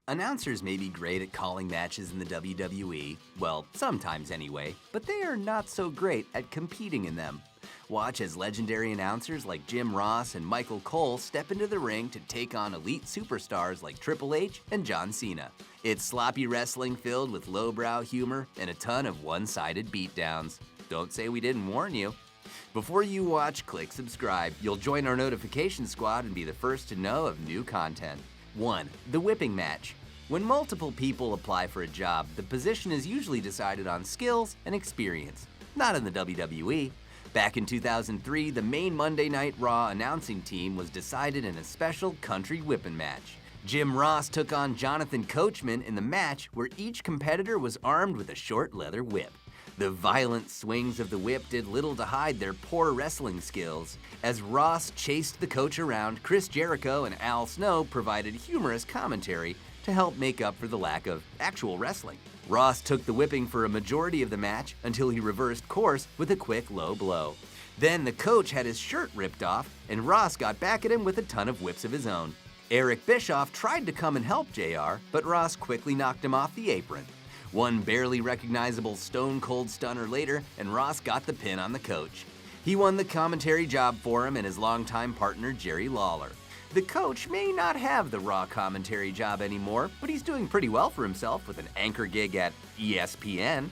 Announcers may be great at calling matches in the WWE, well, sometimes anyway, but they are not so great at competing in them. Watch as legendary announcers like Jim Ross and Michael Cole step into the ring to take on elite superstars like Triple H and John Cena. It's sloppy wrestling filled with lowbrow humor and a ton of one-sided beatdowns. Don't say we didn't warn you. Before you watch, click subscribe. You'll join our notification squad and be the first to know of new content. 1. The whipping match. When multiple people apply for a job, the position is usually decided on skills and experience. Not in the WWE. Back in 2003, the main Monday Night Raw announcing team was decided in a special country whipping match. Jim Ross took on Jonathan Coachman in the match where each competitor was armed with a short leather whip. The violent swings of the whip did little to hide their poor wrestling skills. As Ross chased the coach around, Chris Jericho and Al Snow provided humorous commentary to help make up for the lack of actual wrestling. Ross took the whipping for a majority of the match until he reversed course with a quick low blow. Then the coach had his shirt ripped off, and Ross got back at him with a ton of whips of his own. Eric Bischoff tried to come and help JR, but Ross quickly knocked him off the apron. One barely recognizable Stone Cold Stunner later, and Ross got the pin on the coach. He won the commentary job for him and his longtime partner Jerry Lawler. The coach may not have the Raw commentary job anymore, but he's doing pretty well for himself with an anchor gig at ESPN.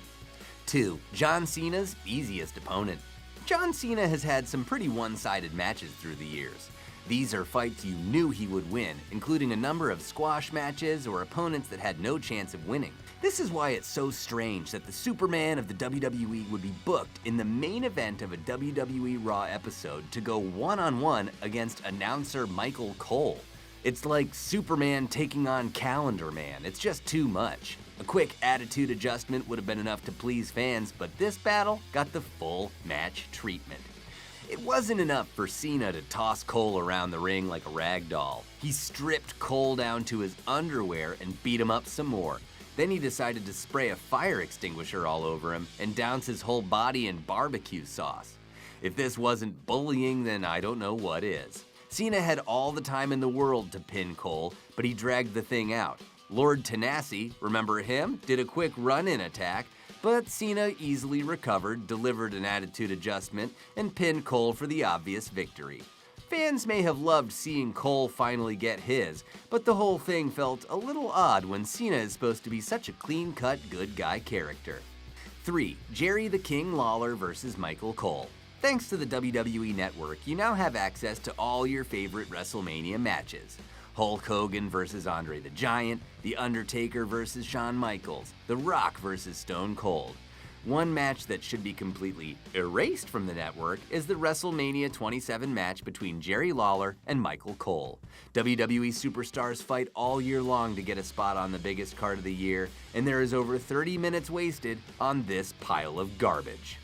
2. John Cena's easiest opponent. John Cena has had some pretty one-sided matches through the years. These are fights you knew he would win, including a number of squash matches or opponents that had no chance of winning. This is why it's so strange that the Superman of the WWE would be booked in the main event of a WWE Raw episode to go one-on-one against announcer Michael Cole. It's like Superman taking on Calendar Man. It's just too much. A quick attitude adjustment would have been enough to please fans, but this battle got the full match treatment. It wasn't enough for Cena to toss Cole around the ring like a rag doll. He stripped Cole down to his underwear and beat him up some more. Then he decided to spray a fire extinguisher all over him and douse his whole body in barbecue sauce. If this wasn't bullying, then I don't know what is. Cena had all the time in the world to pin Cole, but he dragged the thing out. Lord Tanasi, remember him? Did a quick run-in attack, but Cena easily recovered, delivered an attitude adjustment, and pinned Cole for the obvious victory. Fans may have loved seeing Cole finally get his, but the whole thing felt a little odd when Cena is supposed to be such a clean-cut good guy character. 3. Jerry the King Lawler vs. Michael Cole. Thanks to the WWE Network, you now have access to all your favorite WrestleMania matches. Hulk Hogan vs. Andre the Giant, The Undertaker vs. Shawn Michaels, The Rock vs. Stone Cold. One match that should be completely erased from the network is the WrestleMania 27 match between Jerry Lawler and Michael Cole. WWE Superstars fight all year long to get a spot on the biggest card of the year, and there is over 30 minutes wasted on this pile of garbage.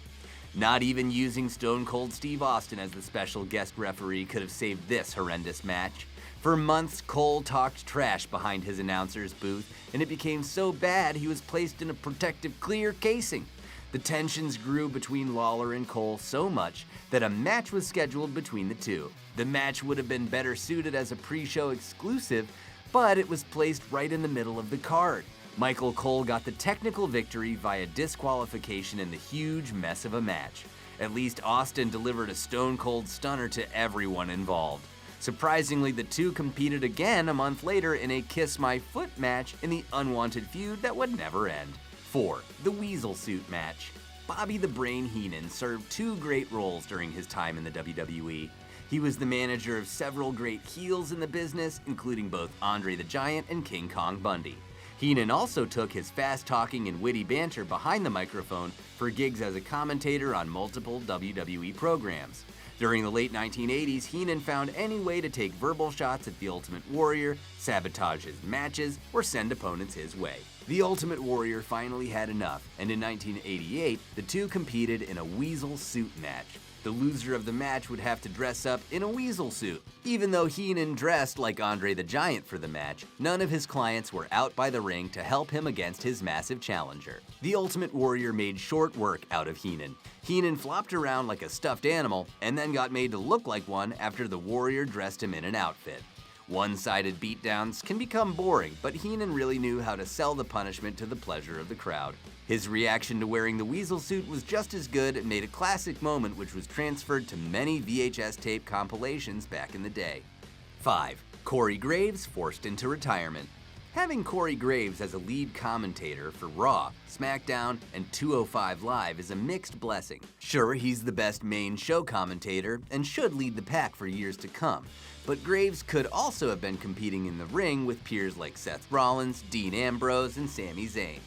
Not even using Stone Cold Steve Austin as the special guest referee could have saved this horrendous match. For months, Cole talked trash behind his announcer's booth, and it became so bad he was placed in a protective clear casing. The tensions grew between Lawler and Cole so much that a match was scheduled between the two. The match would have been better suited as a pre-show exclusive, but it was placed right in the middle of the card. Michael Cole got the technical victory via disqualification in the huge mess of a match. At least Austin delivered a Stone Cold Stunner to everyone involved. Surprisingly, the two competed again a month later in a Kiss My Foot match in the unwanted feud that would never end. 4. The Weasel Suit match. Bobby the Brain Heenan served two great roles during his time in the WWE. He was the manager of several great heels in the business, including both Andre the Giant and King Kong Bundy. Heenan also took his fast-talking and witty banter behind the microphone for gigs as a commentator on multiple WWE programs. During the late 1980s, Heenan found any way to take verbal shots at the Ultimate Warrior, sabotage his matches, or send opponents his way. The Ultimate Warrior finally had enough, and in 1988, the two competed in a Weasel Suit match. The loser of the match would have to dress up in a weasel suit. Even though Heenan dressed like Andre the Giant for the match, none of his clients were out by the ring to help him against his massive challenger. The Ultimate Warrior made short work out of Heenan. Heenan flopped around like a stuffed animal and then got made to look like one after the Warrior dressed him in an outfit. One-sided beatdowns can become boring, but Heenan really knew how to sell the punishment to the pleasure of the crowd. His reaction to wearing the Weasel Suit was just as good and made a classic moment which was transferred to many VHS tape compilations back in the day. 5. Corey Graves forced into retirement. Having Corey Graves as a lead commentator for Raw, Smackdown, and 205 Live is a mixed blessing. Sure, he's the best main show commentator and should lead the pack for years to come, but Graves could also have been competing in the ring with peers like Seth Rollins, Dean Ambrose, and Sami Zayn.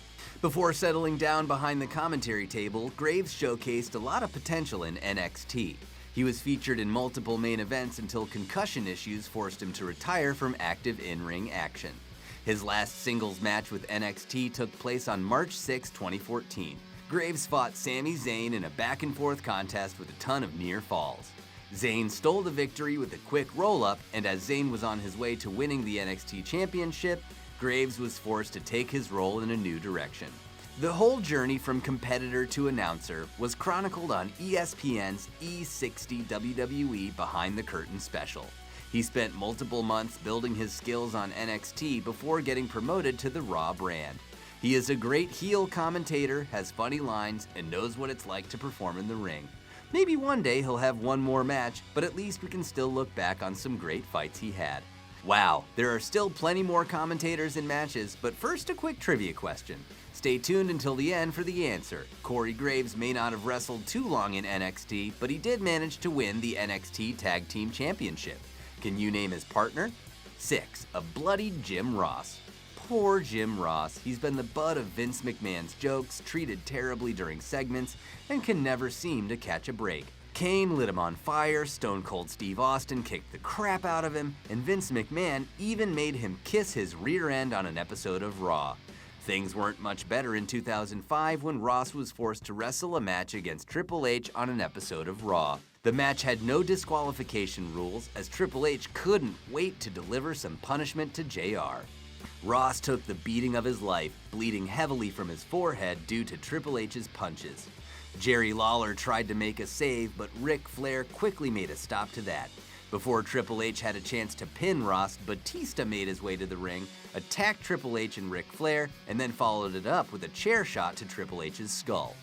Before settling down behind the commentary table, Graves showcased a lot of potential in NXT. He was featured in multiple main events until concussion issues forced him to retire from active in-ring action. His last singles match with NXT took place on March 6, 2014. Graves fought Sami Zayn in a back-and-forth contest with a ton of near falls. Zayn stole the victory with a quick roll-up, and as Zayn was on his way to winning the NXT Championship, Graves was forced to take his role in a new direction. The whole journey from competitor to announcer was chronicled on ESPN's E60 WWE Behind the Curtain special. He spent multiple months building his skills on NXT before getting promoted to the Raw brand. He is a great heel commentator, has funny lines, and knows what it's like to perform in the ring. Maybe one day he'll have one more match, but at least we can still look back on some great fights he had. Wow, there are still plenty more commentators and matches, but first a quick trivia question. Stay tuned until the end for the answer. Corey Graves may not have wrestled too long in NXT, but he did manage to win the NXT Tag Team Championship. Can you name his partner? 6. A bloodied Jim Ross. Poor Jim Ross. He's been the butt of Vince McMahon's jokes, treated terribly during segments, and can never seem to catch a break. Kane lit him on fire, Stone Cold Steve Austin kicked the crap out of him, and Vince McMahon even made him kiss his rear end on an episode of Raw. Things weren't much better in 2005 when Ross was forced to wrestle a match against Triple H on an episode of Raw. The match had no disqualification rules, as Triple H couldn't wait to deliver some punishment to JR. Ross took the beating of his life, bleeding heavily from his forehead due to Triple H's punches. Jerry Lawler tried to make a save, but Ric Flair quickly made a stop to that. Before Triple H had a chance to pin Ross, Batista made his way to the ring, attacked Triple H and Ric Flair, and then followed it up with a chair shot to Triple H's skull.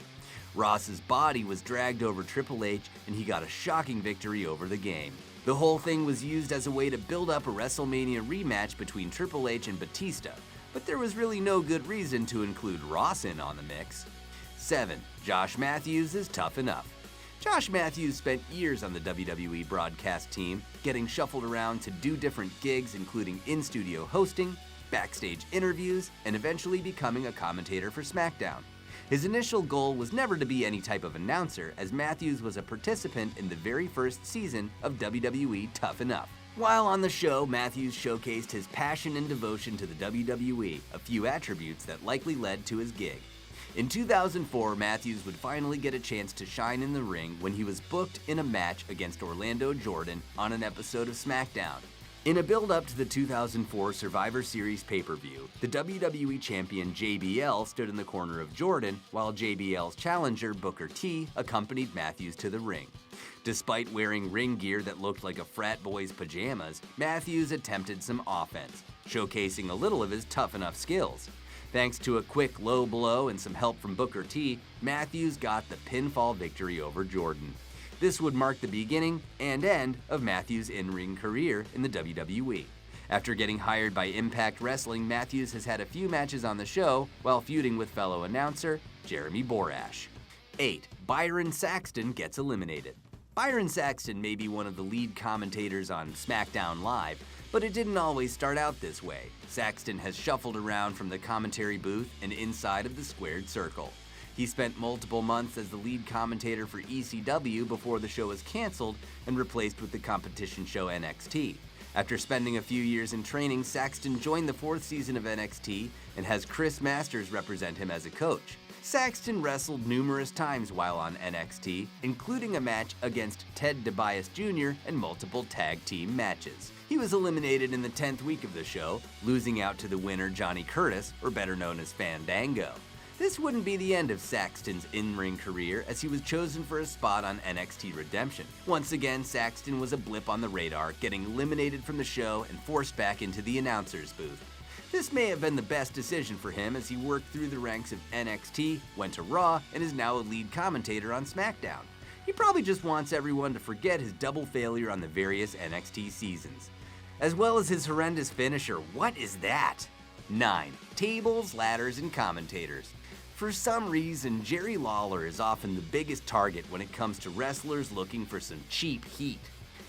Ross's body was dragged over Triple H, and he got a shocking victory over the game. The whole thing was used as a way to build up a WrestleMania rematch between Triple H and Batista, but there was really no good reason to include Ross in on the mix. 7. Josh Matthews is tough enough. Josh Matthews spent years on the WWE broadcast team, getting shuffled around to do different gigs including in-studio hosting, backstage interviews, and eventually becoming a commentator for Smackdown. His initial goal was never to be any type of announcer, as Matthews was a participant in the very first season of WWE Tough Enough. While on the show, Matthews showcased his passion and devotion to the WWE, a few attributes that likely led to his gig. In 2004, Matthews would finally get a chance to shine in the ring when he was booked in a match against Orlando Jordan on an episode of Smackdown. In a build-up to the 2004 Survivor Series pay-per-view, the WWE champion JBL stood in the corner of Jordan, while JBL's challenger, Booker T, accompanied Matthews to the ring. Despite wearing ring gear that looked like a frat boy's pajamas, Matthews attempted some offense, showcasing a little of his tough enough skills. Thanks to a quick low blow and some help from Booker T, Matthews got the pinfall victory over Jordan. This would mark the beginning and end of Matthews' in-ring career in the WWE. After getting hired by Impact Wrestling, Matthews has had a few matches on the show while feuding with fellow announcer Jeremy Borash. 8. Byron Saxton gets eliminated. Byron Saxton may be one of the lead commentators on SmackDown Live, but it didn't always start out this way. Saxton has shuffled around from the commentary booth and inside of the squared circle. He spent multiple months as the lead commentator for ECW before the show was canceled and replaced with the competition show NXT. After spending a few years in training, Saxton joined the 4th season of NXT and has Chris Masters represent him as a coach. Saxton wrestled numerous times while on NXT, including a match against Ted DiBiase Jr. and multiple tag team matches. He was eliminated in the 10th week of the show, losing out to the winner Johnny Curtis, or better known as Fandango. This wouldn't be the end of Saxton's in-ring career, as he was chosen for a spot on NXT Redemption. Once again, Saxton was a blip on the radar, getting eliminated from the show and forced back into the announcer's booth. This may have been the best decision for him, as he worked through the ranks of NXT, went to Raw, and is now a lead commentator on Smackdown. He probably just wants everyone to forget his double failure on the various NXT seasons. As well as his horrendous finisher. What is that? 9. Tables, ladders, and commentators. For some reason, Jerry Lawler is often the biggest target when it comes to wrestlers looking for some cheap heat.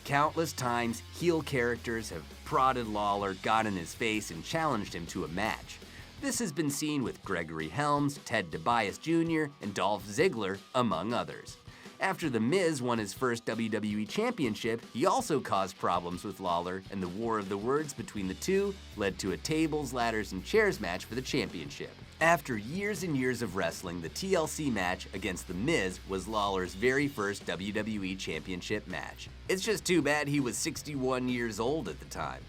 Countless times, heel characters have prodded Lawler, got in his face, and challenged him to a match. This has been seen with Gregory Helms, Ted DiBiase Jr., and Dolph Ziggler, among others. After The Miz won his first WWE Championship, he also caused problems with Lawler, and the war of the words between the two led to a tables, ladders, and chairs match for the championship. After years and years of wrestling, the TLC match against The Miz was Lawler's very first WWE Championship match. It's just too bad he was 61 years old at the time.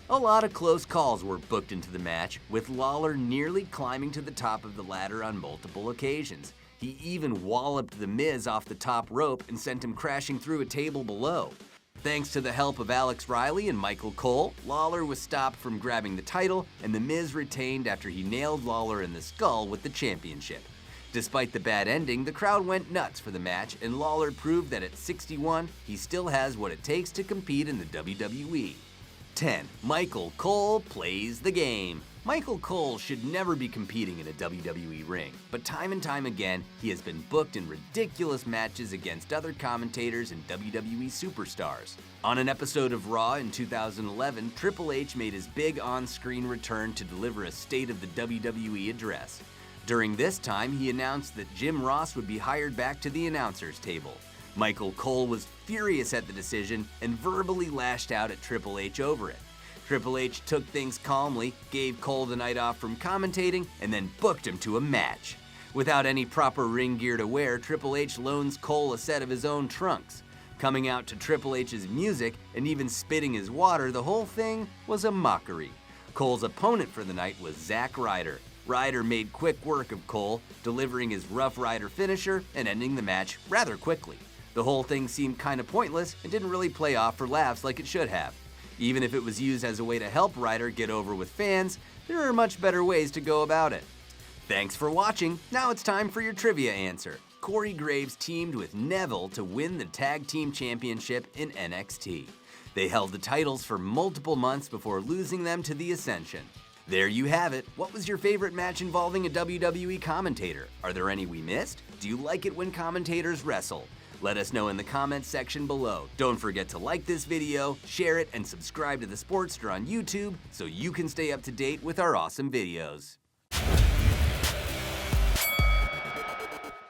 A lot of close calls were booked into the match, with Lawler nearly climbing to the top of the ladder on multiple occasions. He even walloped The Miz off the top rope and sent him crashing through a table below. Thanks to the help of Alex Riley and Michael Cole, Lawler was stopped from grabbing the title, and The Miz retained after he nailed Lawler in the skull with the championship. Despite the bad ending, the crowd went nuts for the match, and Lawler proved that at 61, he still has what it takes to compete in the WWE. 10. Michael Cole plays the game. Michael Cole should never be competing in a WWE ring, but time and time again, he has been booked in ridiculous matches against other commentators and WWE Superstars. On an episode of Raw in 2011, Triple H made his big on-screen return to deliver a State of the WWE address. During this time, he announced that Jim Ross would be hired back to the announcer's table. Michael Cole was furious at the decision and verbally lashed out at Triple H over it. Triple H took things calmly, gave Cole the night off from commentating, and then booked him to a match. Without any proper ring gear to wear, Triple H loans Cole a set of his own trunks. Coming out to Triple H's music and even spitting his water, the whole thing was a mockery. Cole's opponent for the night was Zack Ryder. Ryder made quick work of Cole, delivering his Rough Rider finisher and ending the match rather quickly. The whole thing seemed kinda pointless and didn't really play off for laughs like it should have. Even if it was used as a way to help Ryder get over with fans, there are much better ways to go about it. Thanks for watching. Now it's time for your trivia answer. Corey Graves teamed with Neville to win the Tag Team Championship in NXT. They held the titles for multiple months before losing them to the Ascension. There you have it. What was your favorite match involving a WWE commentator? Are there any we missed? Do you like it when commentators wrestle? Let us know in the comments section below. Don't forget to like this video, share it, and subscribe to The Sportster on YouTube so you can stay up to date with our awesome videos.